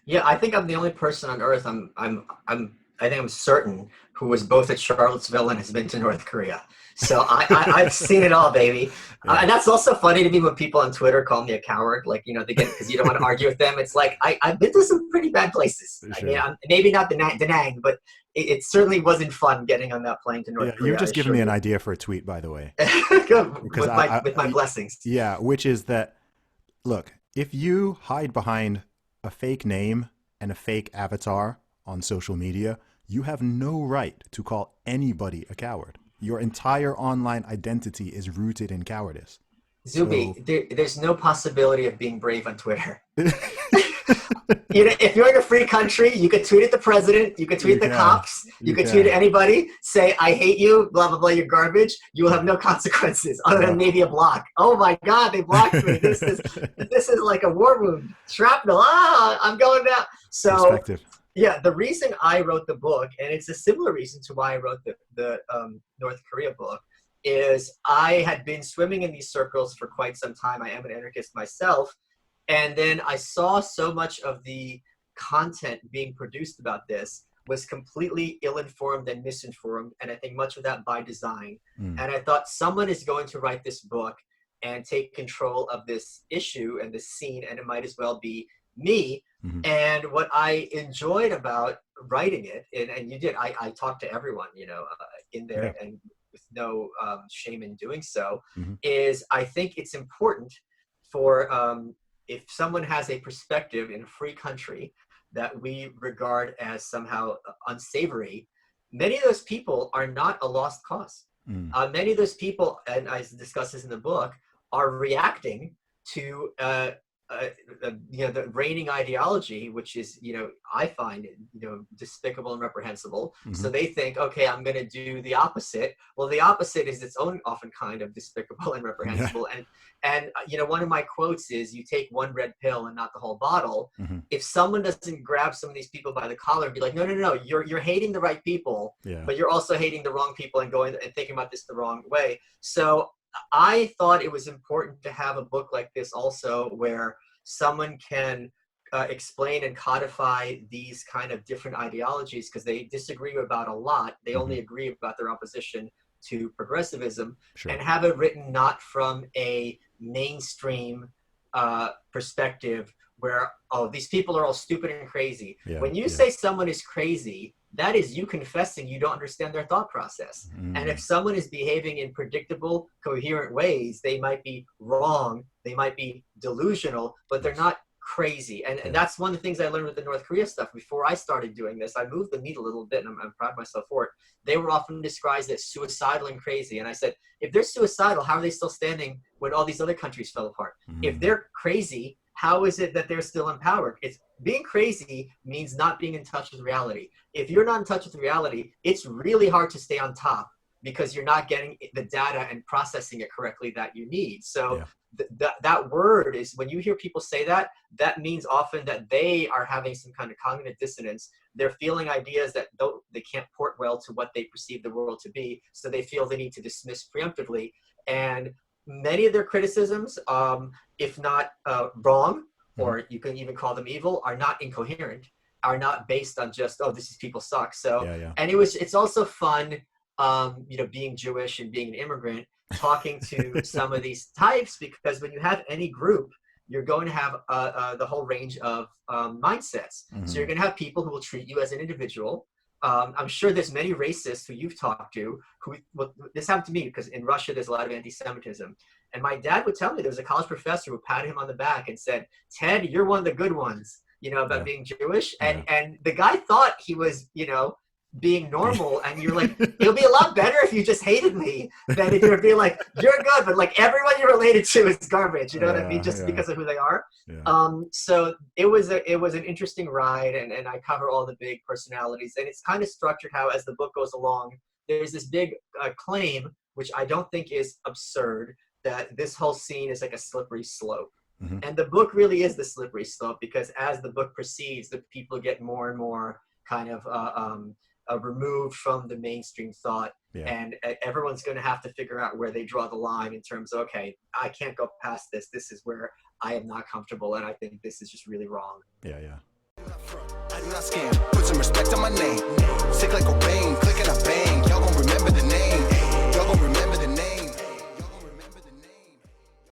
Yeah, I think I'm the only person on earth. I think I'm certain who was both at Charlottesville and has been to North Korea. So I've seen it all, baby. Yeah, And that's also funny to me when people on Twitter call me a coward. Like, they get because you don't want to argue with them. It's like I've been to some pretty bad places. I mean, sure. maybe not Da Nang, but it certainly wasn't fun getting on that plane to North Yeah, you've Korea. I just given assure me an you. idea for a tweet, by the way, because with my blessings. yeah, which is that look, if you hide behind a fake name and a fake avatar on social media, you have no right to call anybody a coward. Your entire online identity is rooted in cowardice. Zuby, So, there's no possibility of being brave on Twitter. If you're in a free country, you could tweet at the president, you could tweet you at the can. cops, you You could tweet at can. anybody, say I hate you, blah blah blah, you're garbage. You will have Yeah. no consequences other than No. maybe a block. Oh my God, they blocked me. This is like a war wound, shrapnel. Ah, I'm going down. So Perspective. yeah, the reason I wrote the book, and it's a similar reason to why I wrote the North Korea book, is I had been swimming in these circles for quite some time. I am an anarchist myself, and then I saw so much of the content being produced about this was completely ill-informed and misinformed, and I think much of that by design. Mm. And I thought someone is going to write this book and take control of this issue and this scene, and it might as well be me. Hmm. And what I enjoyed about writing it, and you did, I talked to everyone, in Yeah. there, and with no shame in doing so, Hmm. is I think it's important for if someone has a perspective in a free country that we regard as somehow unsavory, many of those people are not a lost cause. Mm. Many of those people, and I discuss this in the book, are reacting to uh, the reigning ideology, which is, I find it, despicable and reprehensible. Hmm. So they think, okay, I'm going to do the opposite. Well, the opposite is its own often kind of despicable and Yeah. reprehensible. And one of my quotes is, "You take one red pill and not the whole bottle." Hmm. If someone doesn't grab some of these people by the collar and be like, "No, no, no, you're hating the right people, Yeah. but you're also hating the wrong people and going and thinking about this the wrong way." So I thought it was important to have a book like this also, where someone can explain and codify these kind of different ideologies, because they disagree about a lot. They Hmm. only agree about their opposition to progressivism, Sure. and have it written not from a mainstream perspective where, oh, these people are all stupid and crazy. Yeah. When you Yeah. say someone is crazy, that is you confessing you don't understand their thought process. And if Mm. someone is behaving in predictable, coherent ways, they might be wrong, they might be delusional, but they're Yes. not crazy. And Yeah. that's one of the things I learned with the North Korea stuff. Before I started doing this, I moved the meat a little bit, and I'm proud of myself for it. They were often described as suicidal and crazy. And I said, if they're suicidal, how are they still standing when all these other countries fell apart? If Mm. they're crazy, how is it that they're still in power? It's being crazy means not being in touch with reality. If you're not in touch with reality, it's really hard to stay on top, because you're not getting the data and processing it correctly that you need. So Yeah. that word is, when you hear people say that, that means often that they are having some kind of cognitive dissonance. They're feeling ideas that they can't port well to what they perceive the world to be, so they feel the need to dismiss preemptively. And many of their criticisms, if not wrong, Hmm. or you can even call them evil, are not incoherent, are not based on just, oh, this is people suck. So, Yeah. Yeah. and it's also fun, being Jewish and being an immigrant, talking to some of these types, because when you have any group, you're going to have the whole range of mindsets. So Hmm. you're going to have people who will treat you as an individual. I'm sure there's many racists who you've talked to who, well, this happened to me because in Russia there's a lot of anti-Semitism, and my dad would tell me there was a college professor who patted him on the back and said, "Ted, you're one of the good ones," about Yeah. being Jewish, and Yeah. and the guy thought he was, being normal, and you're like, it'll be a lot better if you just hated me than if you're being like, you're good, but like everyone you're related to is garbage. You know what I mean? Just Yeah. because of who they are. Yeah. So it was an interesting ride, and I cover all the big personalities, and it's kind of structured how, as the book goes along, there's this big claim, which I don't think is absurd, that this whole scene is like a slippery slope. Hmm. And the book really is the slippery slope, because as the book proceeds, the people get more and more kind of removed from the mainstream thought, Yeah. and everyone's going to have to figure out where they draw the line in terms of, okay, I can't go past this. This is where I am not comfortable, and I think this is just really wrong. Yeah. Yeah. scam.